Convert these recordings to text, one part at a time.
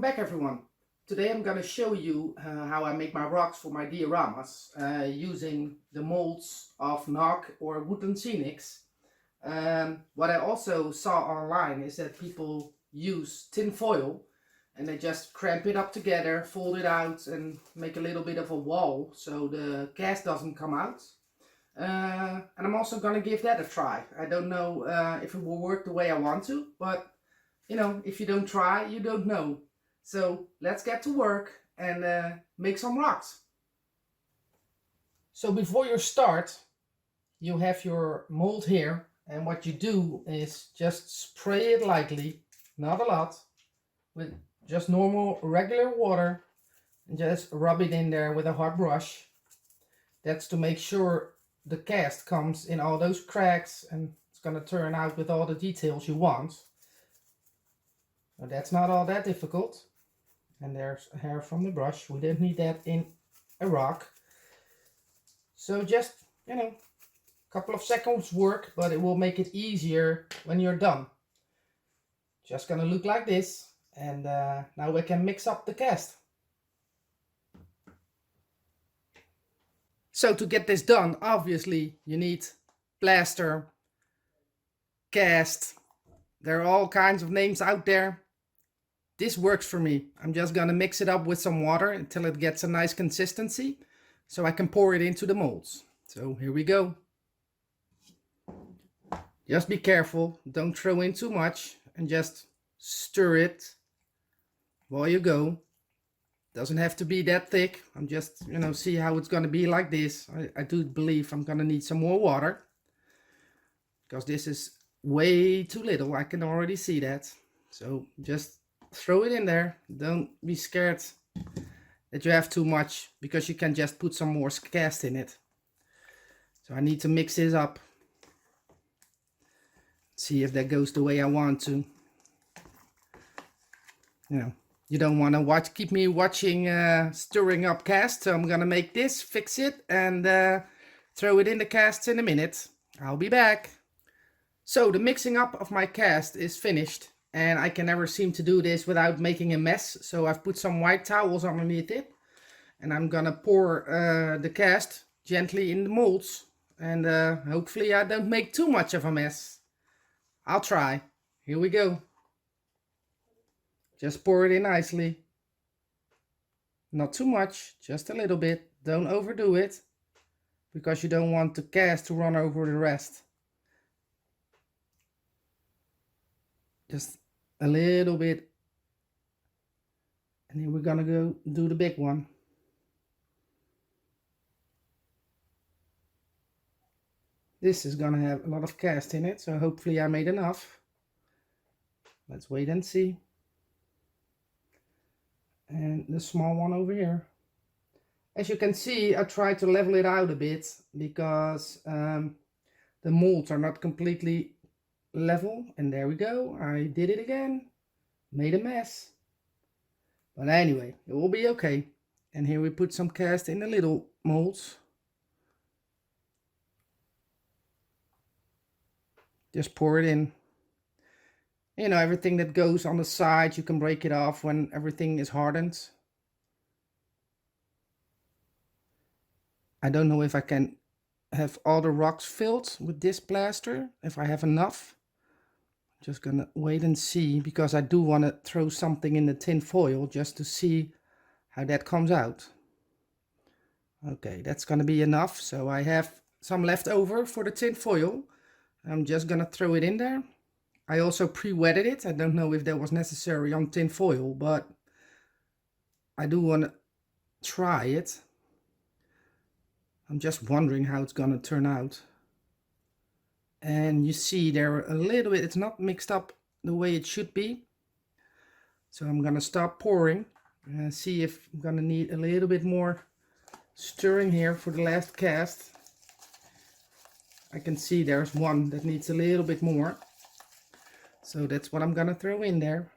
back everyone. Today I'm gonna show you how I make my rocks for my dioramas using the molds of nog or wooden scenics. What I also saw online is that people use tin foil and they just cramp it up together, fold it out and make a little bit of a wall so the gas doesn't come out. And I'm also gonna give that a try. I don't know if it will work the way I want to, but you know, if you don't try, you don't know. So let's get to work and make some rocks. So before you start, you have your mold here, and what you do is just spray it lightly, not a lot, with just normal regular water, and just rub it in there with a hot brush. That's to make sure the cast comes in all those cracks and it's gonna turn out with all the details you want. Now that's not all that difficult. And there's hair from the brush. We don't need that in a rock. So just, you know, a couple of seconds work, but it will make it easier when you're done. Just gonna look like this. And now we can mix up the cast. So to get this done, obviously you need plaster, cast. There are all kinds of names out there. This works for me. I'm just gonna mix it up with some water until it gets a nice consistency so I can pour it into the molds. So here we go. Just be careful, don't throw in too much and just stir it while you go. Doesn't have to be that thick. I'm just, you know, see how it's gonna be like this. I do believe I'm gonna need some more water because this is way too little. I can already see that. So just throw it in there. Don't be scared that you have too much because you can just put some more cast in it. So I need to mix this up. See if that goes the way I want to. You know, you don't want to keep me watching stirring up cast. So I'm gonna make this, fix it, and throw it in the cast in a minute. I'll be back. So the mixing up of my cast is finished. And I can never seem to do this without making a mess. So I've put some white towels underneath it. And I'm gonna pour the cast gently in the molds. And hopefully I don't make too much of a mess. I'll try. Here we go. Just pour it in nicely. Not too much, just a little bit. Don't overdo it. Because you don't want the cast to run over the rest. Just a little bit. And then we're gonna go do the big one. This is gonna have a lot of cast in it, so hopefully I made enough. Let's wait and see. And the small one over here. As you can see, I tried to level it out a bit because the molds are not completely level, and there we go. I did it again, made a mess, but anyway, it will be okay. And here we put some cast in the little molds. Just pour it in. You know, everything that goes on the side you can break it off when everything is hardened. I don't know if I can have all the rocks filled with this plaster, if I have enough. Just gonna wait and see, because I do want to throw something in the tin foil just to see how that comes out. Okay, that's gonna be enough. So I have some left over for the tin foil. I'm just gonna throw it in there. I also pre-wetted it. I don't know if that was necessary on tin foil, but I do want to try it. I'm just wondering how it's gonna turn out. And you see there a little bit, it's not mixed up the way it should be. So I'm gonna stop pouring and see if I'm gonna need a little bit more stirring here for the last cast. I can see there's one that needs a little bit more. So that's what I'm gonna throw in there.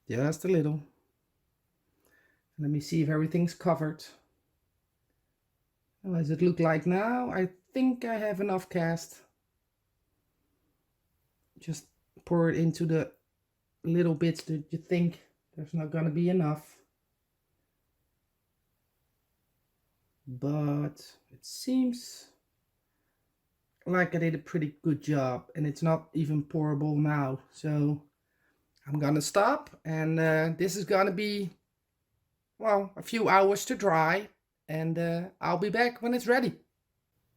Just a little. Let me see if everything's covered. How does it look like now? I think I have enough cast. Just pour it into the little bits that you think there's not gonna be enough. But it seems like I did a pretty good job, and it's not even pourable now. So I'm gonna stop, and this is gonna be, well, a few hours to dry, and I'll be back when it's ready.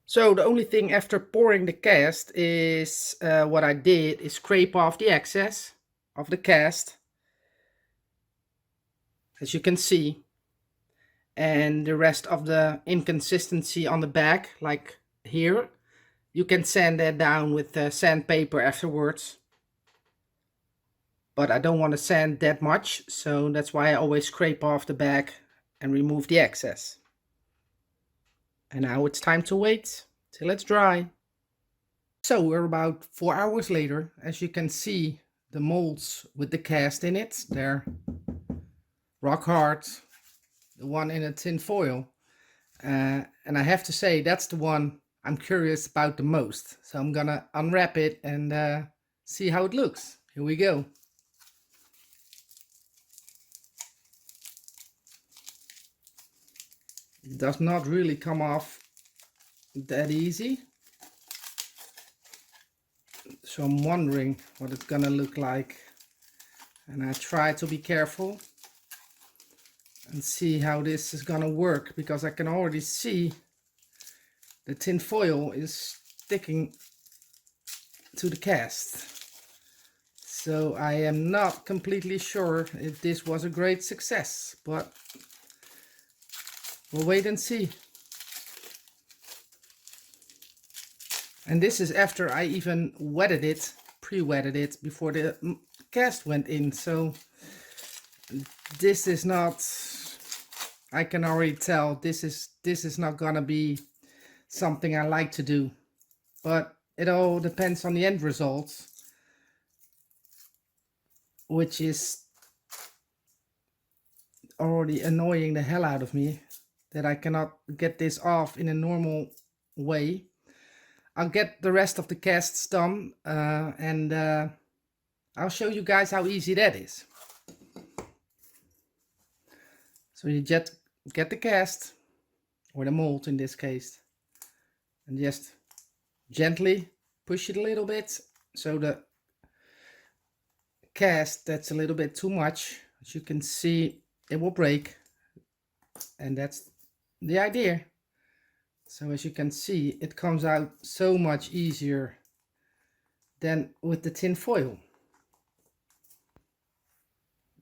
So the only thing after pouring the cast is what I did is scrape off the excess of the cast, as you can see, and the rest of the inconsistency on the back, like here, you can sand that down with sandpaper afterwards. But I don't want to sand that much, so that's why I always scrape off the back and remove the excess. And now it's time to wait till it's dry. So we're about 4 hours later. As you can see, the molds with the cast in it, they're rock hard. The one in a tin foil. And I have to say, that's the one I'm curious about the most. So I'm gonna unwrap it and see how it looks. Here we go. It does not really come off that easy. So I'm wondering what it's gonna look like. And I try to be careful and see how this is gonna work, because I can already see the tin foil is sticking to the cast. So I am not completely sure if this was a great success, but we'll wait and see. And this is after I even wetted it, pre-wetted it before the cast went in. So this is not, I can already tell this is not gonna be something I like to do, but it all depends on the end result, which is already annoying the hell out of me that I cannot get this off in a normal way. I'll get the rest of the casts done and I'll show you guys how easy that is. So you just get the cast, or the mold in this case, and just gently push it a little bit so the cast that's a little bit too much, as you can see, it will break, and that's the idea. So as you can see, it comes out so much easier than with the tin foil.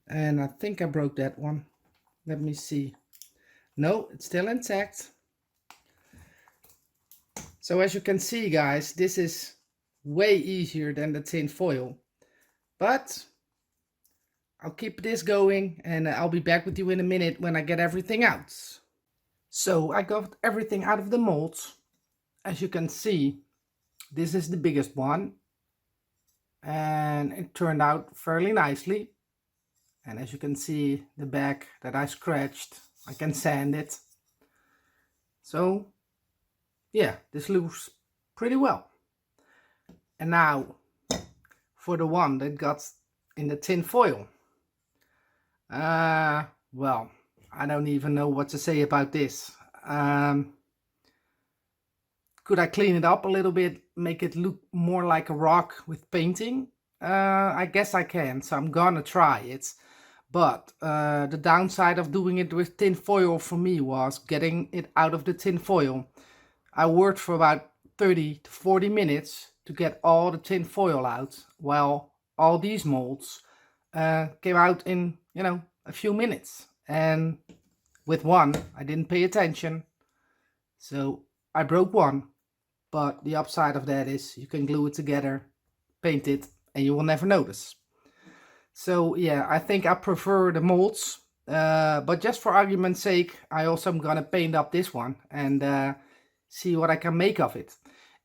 And I think I broke that one. Let me see. No, it's still intact. So as you can see, guys, this is way easier than the tin foil. But I'll keep this going, and I'll be back with you in a minute when I get everything out. So I got everything out of the mold. As you can see, this is the biggest one, and it turned out fairly nicely. And as you can see, the back that I scratched, I can sand it. So yeah, this looks pretty well. And now for the one that got in the tin foil. Well, I don't even know what to say about this. Could I clean it up a little bit, make it look more like a rock with painting? I guess I can, so I'm gonna try it. But the downside of doing it with tin foil for me was getting it out of the tin foil. I worked for about 30 to 40 minutes to get all the tin foil out, while all these molds came out in, you know, a few minutes. And with one, I didn't pay attention, so I broke one. But the upside of that is you can glue it together, paint it, and you will never notice. So yeah, I think I prefer the molds, but just for argument's sake, I also am gonna paint up this one and see what I can make of it.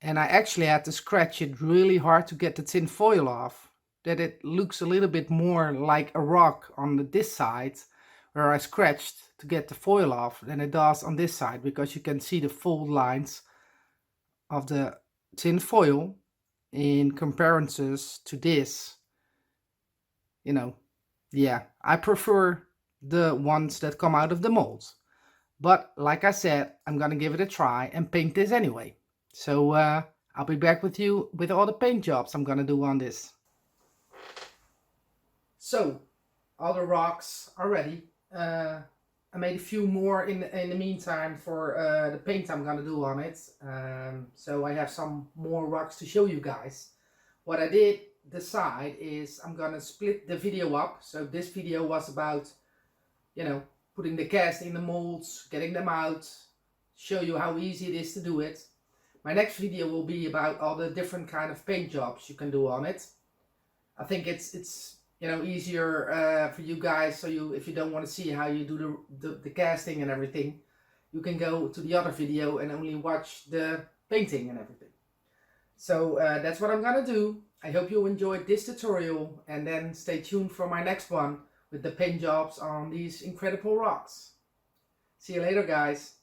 And I actually had to scratch it really hard to get the tin foil off, that it looks a little bit more like a rock on this side, where I scratched to get the foil off, than it does on this side, because you can see the fold lines of the tin foil. in comparisons to this, you know, yeah, I prefer the ones that come out of the molds. But like I said, I'm gonna give it a try and paint this anyway. So I'll be back with you with all the paint jobs I'm gonna do on this. So all the rocks are ready. I made a few more in the meantime for the paint I'm gonna do on it. So I have some more rocks to show you guys. What I did decide is I'm gonna split the video up. So this video was about, you know, putting the cast in the molds, getting them out, show you how easy it is to do it. My next video will be about all the different kind of paint jobs you can do on it. I think it's you know, easier for you guys, so if you don't want to see how you do the casting and everything, you can go to the other video and only watch the painting and everything. So that's what I'm gonna do. I hope you enjoyed this tutorial, and then stay tuned for my next one with the paint jobs on these incredible rocks. See you later, guys.